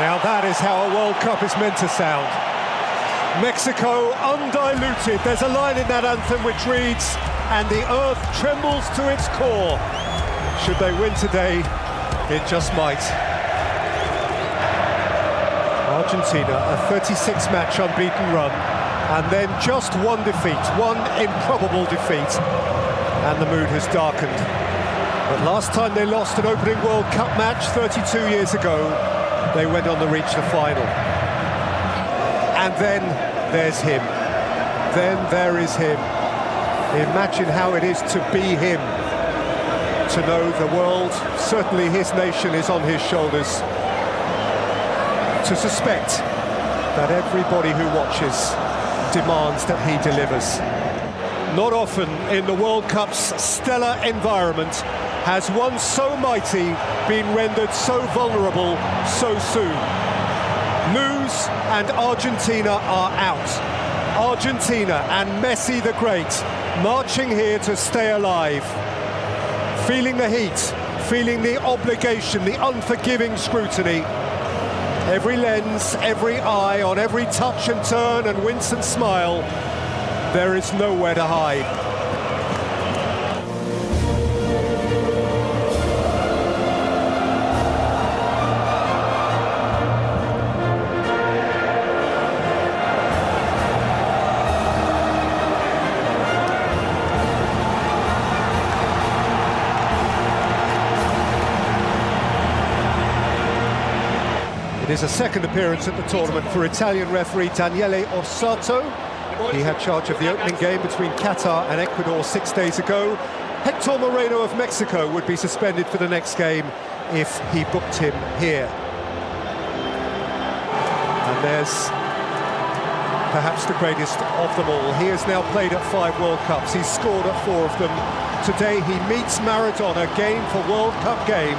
Now that is how a World Cup is meant to sound. Mexico undiluted. There's a line in that anthem which reads, "And the earth trembles to its core." Should they win today, it just might. Argentina, a 36-match unbeaten run, and then just one defeat, one improbable defeat, and the mood has darkened. But last time they lost an opening World Cup match 32 years ago, they went on to reach the final. And then there's him. Then there is him. Imagine how it is to be him. To know the world, certainly his nation, is on his shoulders. To suspect that everybody who watches demands that he delivers. Not often in the World Cup's stellar environment has one so mighty been rendered so vulnerable so soon. Lose and Argentina are out. Argentina and Messi the Great marching here to stay alive. Feeling the heat, feeling the obligation, the unforgiving scrutiny. Every lens, every eye, on every touch and turn and wince and smile, there is nowhere to hide. It is a second appearance at the tournament for Italian referee Daniele Orsato. He had charge of the opening game between Qatar and Ecuador 6 days ago. Hector Moreno of Mexico would be suspended for the next game if he booked him here. And there's perhaps the greatest of them all. He has now played at 5 World Cups. He's scored at 4 of them. Today he meets Maradona game for World Cup game.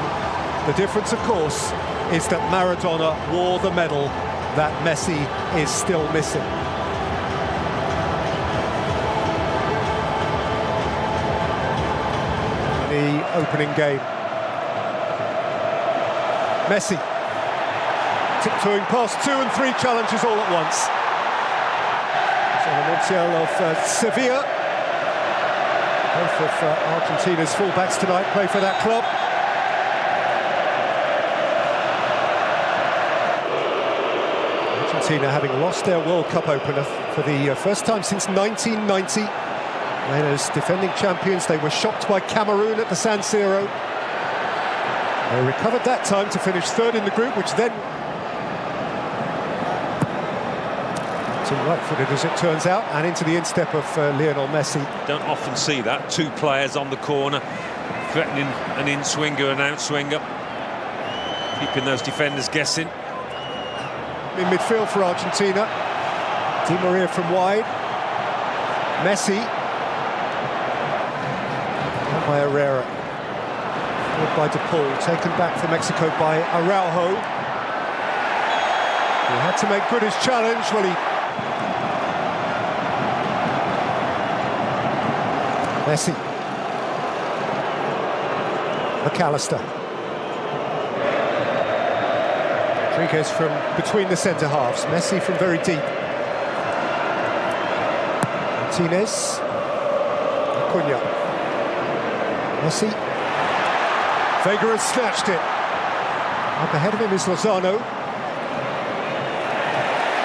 The difference, of course, is that Maradona wore the medal that Messi is still missing. The opening game. Messi tiptoeing past 2 and 3 challenges all at once. Montiel of Sevilla. Both of Argentina's fullbacks tonight play for that club. Argentina having lost their World Cup opener for the first time since 1990. And as defending champions, they were shocked by Cameroon at the San Siro. They recovered that time to finish 3rd in the group, which then... too right-footed as it turns out, and into the instep of Lionel Messi. Don't often see that, 2 players on the corner, threatening an in-swinger and out-swinger, keeping those defenders guessing. In midfield for Argentina, Di Maria from wide, Messi, and by Herrera, followed by De Paul, taken back for Mexico by Araujo. He had to make good his challenge. Well, Messi, McAllister. Rodriguez from between the centre-halves, Messi from very deep. Martinez, Acuna, Messi. Vega has snatched it. Up ahead of him is Lozano.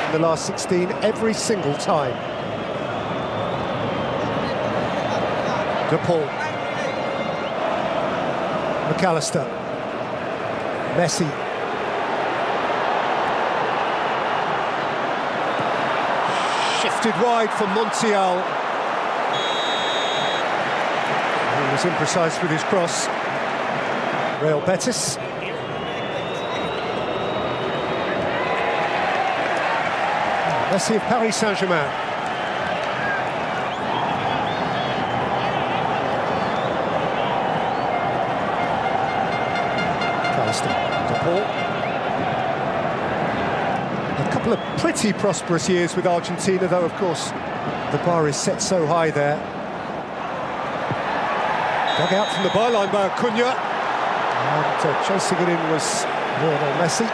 In the last 16, every single time. De Paul. McAllister. Messi. Shifted wide for Montiel. He was imprecise with his cross. Real Betis. Messi of Paris Saint-Germain. De Paul. A couple of pretty prosperous years with Argentina, though, of course, the bar is set so high there. Dug out from the byline by Acuna. And chasing it in was Lionel Messi.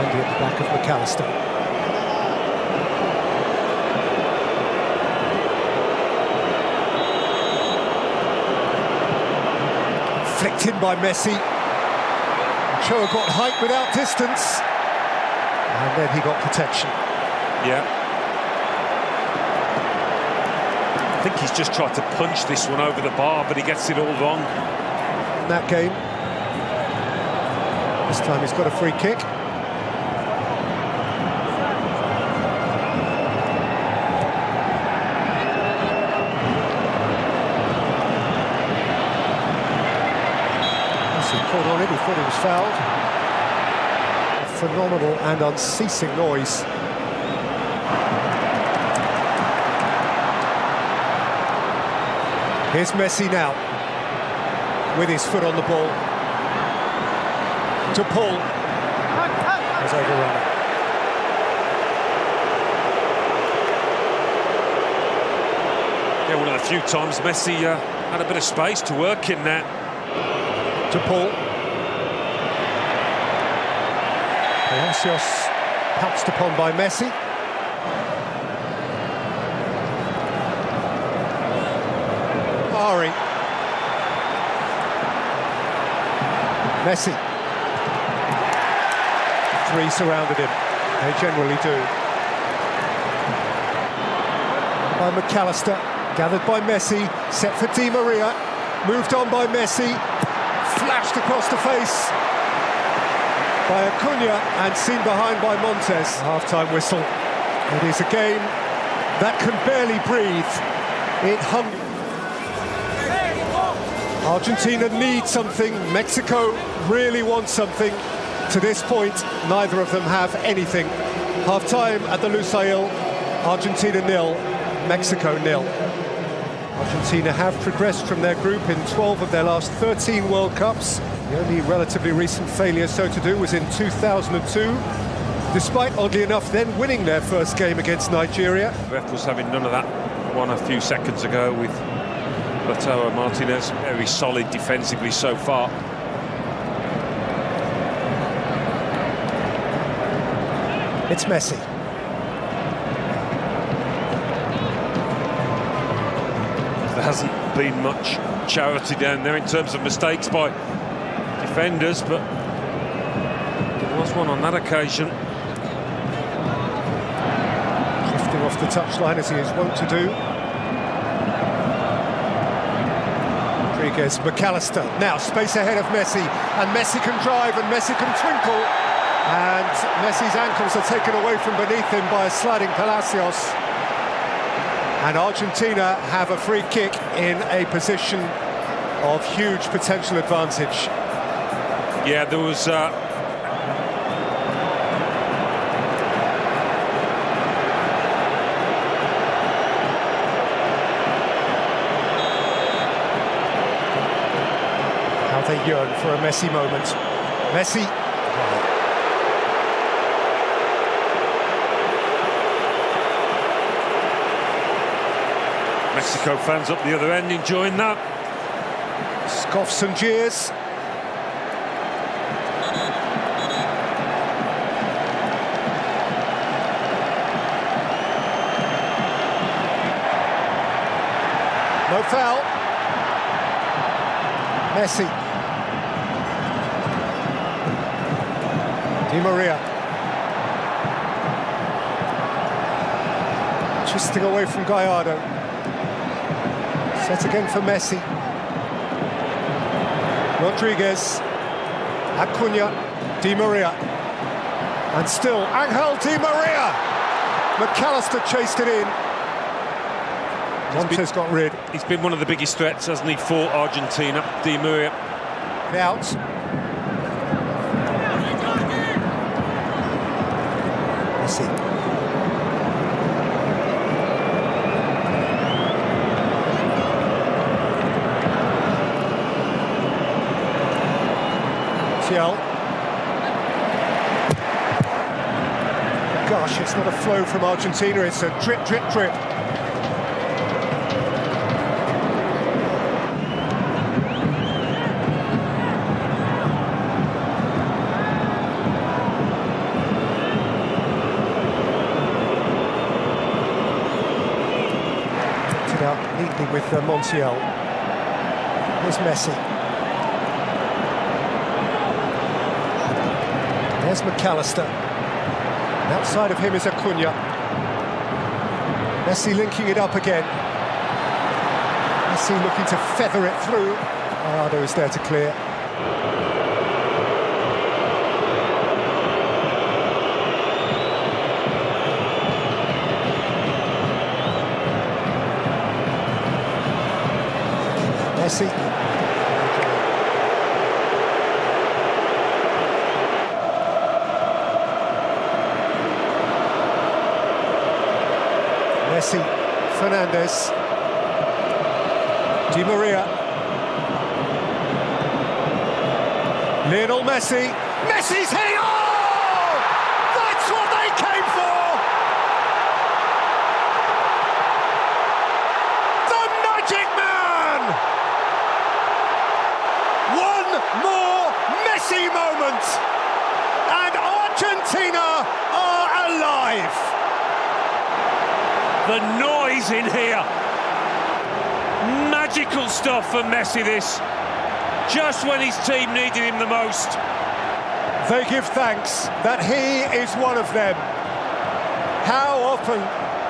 Otamendi at the back of McAllister. Flicked in by Messi. Ochoa got height without distance, and then he got protection. Yeah. I think he's just tried to punch this one over the bar, but he gets it all wrong. In that game. This time he's got a free kick. He caught on it, he thought he was fouled. A phenomenal and unceasing noise. Here's Messi now, with his foot on the ball. To Paul. Has overrun it. Yeah, one of the few times Messi had a bit of space to work in there. To Paul. Palacios pounced upon by Messi. Ari. Messi. Three surrounded him. They generally do. By McAllister. Gathered by Messi. Set for Di Maria. Moved on by Messi. Flashed across the face by Acuna and seen behind by Montes. Half-time whistle. It is a game that can barely breathe. It hung. Argentina needs something. Mexico really wants something. To this point, neither of them have anything. Half-time at the Lusail. Argentina 0, Mexico 0. Argentina have progressed from their group in 12 of their last 13 World Cups. The only relatively recent failure so to do was in 2002, despite, oddly enough, then winning their first game against Nigeria. The ref was having none of that one a few seconds ago with Lautaro Martinez. Very solid defensively so far. It's Messi. There hasn't been much charity down there in terms of mistakes by defenders, but there was one on that occasion. Drifting off the touchline as he is wont to do. Rodriguez, McAllister, now space ahead of Messi, and Messi can drive and Messi can twinkle, and Messi's ankles are taken away from beneath him by a sliding Palacios. And Argentina have a free kick in a position of huge potential advantage. Yeah, there was how they yearn for a Messi moment. Messi. Mexico fans up the other end enjoying that. Scoffs and jeers. No foul. Messi. Di Maria. Twisting away from Gallardo. Set again for Messi. Rodriguez. Acuna. Di Maria. And still Angel Di Maria. McAllister chased it in. Montes got rid. He's been one of the biggest threats, hasn't he, for Argentina. Di Maria. Out. Messi. Gosh, it's not a flow from Argentina, it's a drip, drip, drip. it out neatly with Montiel. Here's Messi. There's McAllister. And outside of him is Acuna. Messi linking it up again. Messi looking to feather it through. Gallardo is there to clear. Messi. Messi, Fernandes, Di Maria, Lionel Messi, Messi's heading, oh! That's what they came for! The Magic Man! One more Messi moment, and Argentina are alive! The noise in here. Magical stuff for Messi, this. Just when his team needed him the most. They give thanks that he is one of them. How often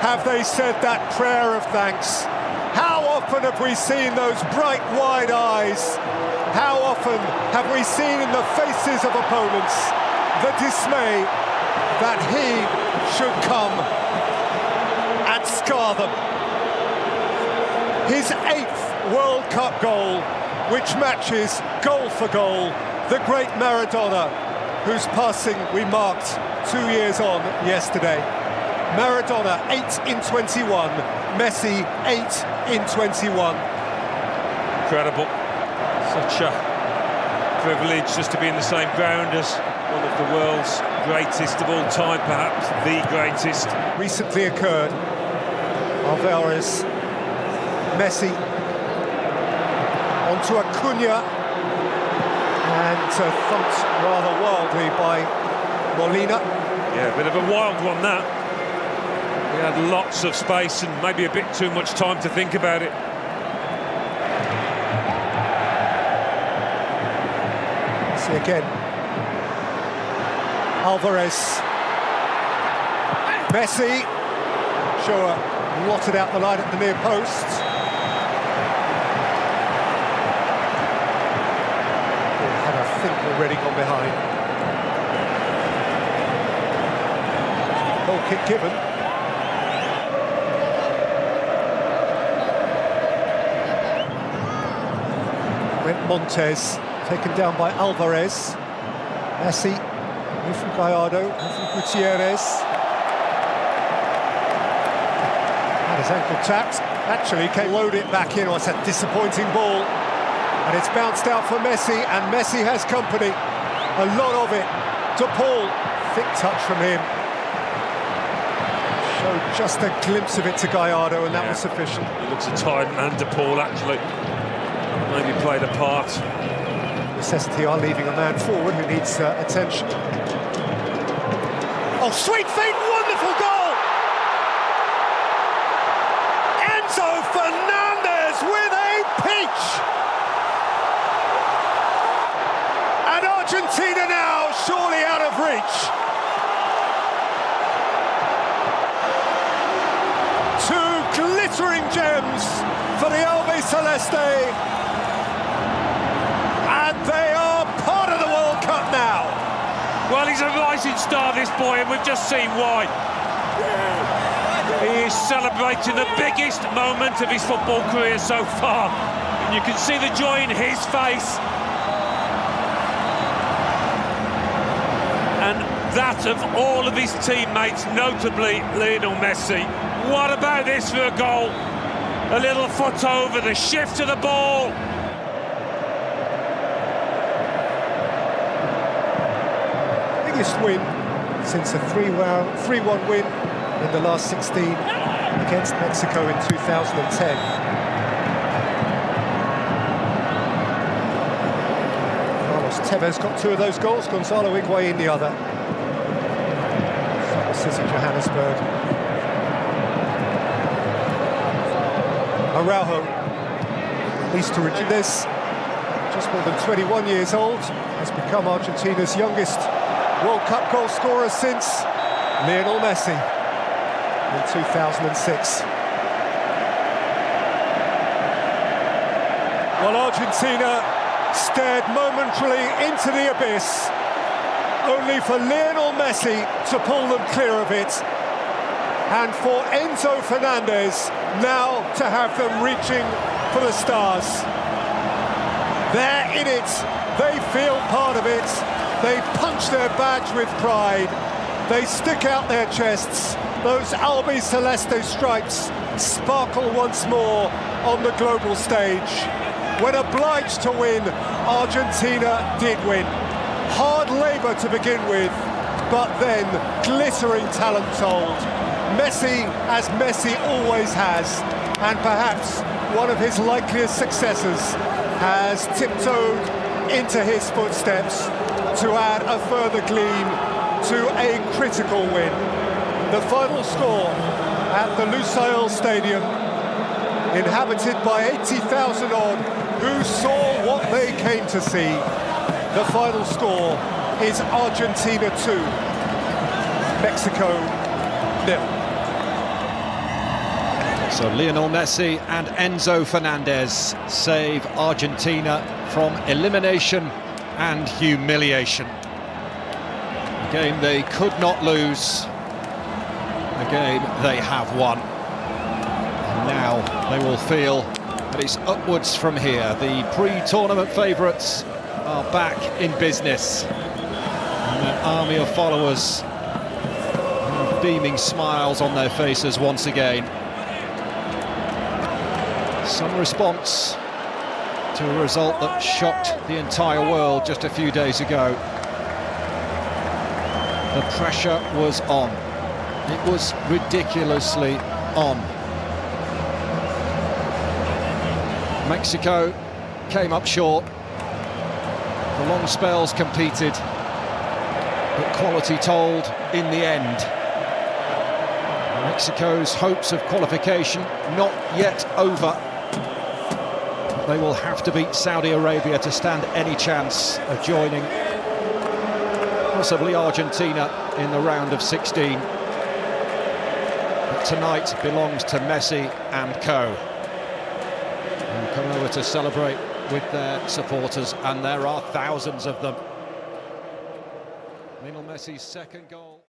have they said that prayer of thanks? How often have we seen those bright, wide eyes? How often have we seen in the faces of opponents the dismay that he should come and scar them? His 8th World Cup goal, which matches goal for goal the great Maradona, whose passing we marked 2 years on yesterday. Maradona 8 in 21, Messi 8 in 21. Incredible. Such a privilege just to be in the same ground as one of the world's greatest of all time, perhaps the greatest. Recently occurred. Alvarez, Messi, onto Acuna, and thumped rather wildly by Molina. Yeah, a bit of a wild one that. He had lots of space and maybe a bit too much time to think about it. See again. Alvarez. Messi. Sure, blotted out the line at the near post. Had, I think, already gone behind. Goal kick given. Went Montes, taken down by Alvarez. Messi, in from Gallardo, in from Gutierrez. His ankle tapped, actually came load it back in. Oh, it's a disappointing ball, and it's bounced out for Messi, and Messi has company, a lot of it. De Paul, thick touch from him, showed just a glimpse of it to Gallardo, and that was sufficient. He looks a tired man, De Paul, actually. Maybe played a part. Necessity are leaving a man forward who needs attention. Oh, sweet feet, wonderful goal! Fernandes with a peach, and Argentina now surely out of reach. Two glittering gems for the Albiceleste, and they are part of the World Cup now. Well, he's a rising star, this boy, and we've just seen why. He is celebrating the biggest moment of his football career so far. And you can see the joy in his face. And that of all of his teammates, notably Lionel Messi. What about this for a goal? A little foot over, the shift of the ball. Biggest win since a 3-1 win in the last 16 against Mexico in 2010. Carlos Tevez got 2 of those goals, Gonzalo Higuain the other. This is in Johannesburg. Araujo needs to reduce this. Just more than 21 years old, has become Argentina's youngest World Cup goal scorer since Lionel Messi in 2006. Well, Argentina stared momentarily into the abyss, only for Lionel Messi to pull them clear of it, and for Enzo Fernandez now to have them reaching for the stars. They're in it, they feel part of it, they punch their badge with pride, they stick out their chests, those Albi Celeste stripes sparkle once more on the global stage. When obliged to win, Argentina did win. Hard labour to begin with, but then glittering talent told. Messi, as Messi always has, and perhaps one of his likeliest successors, has tiptoed into his footsteps to add a further gleam to a critical win. The final score at the Lusail Stadium, inhabited by 80,000 odd, who saw what they came to see. The final score is Argentina 2, Mexico 0. So Lionel Messi and Enzo Fernandez save Argentina from elimination and humiliation. A game they could not lose, a game they have won. And now they will feel that it's upwards from here. The pre-tournament favourites are back in business. And an army of followers have beaming smiles on their faces once again. Some response to a result that shocked the entire world just a few days ago. The pressure was on. It was ridiculously on. Mexico came up short. For long spells competed, but quality told in the end. Mexico's hopes of qualification not yet over. They will have to beat Saudi Arabia to stand any chance of joining possibly Argentina in the round of 16. But tonight belongs to Messi and co. Who come over to celebrate with their supporters, and there are thousands of them. Lionel Messi's second goal.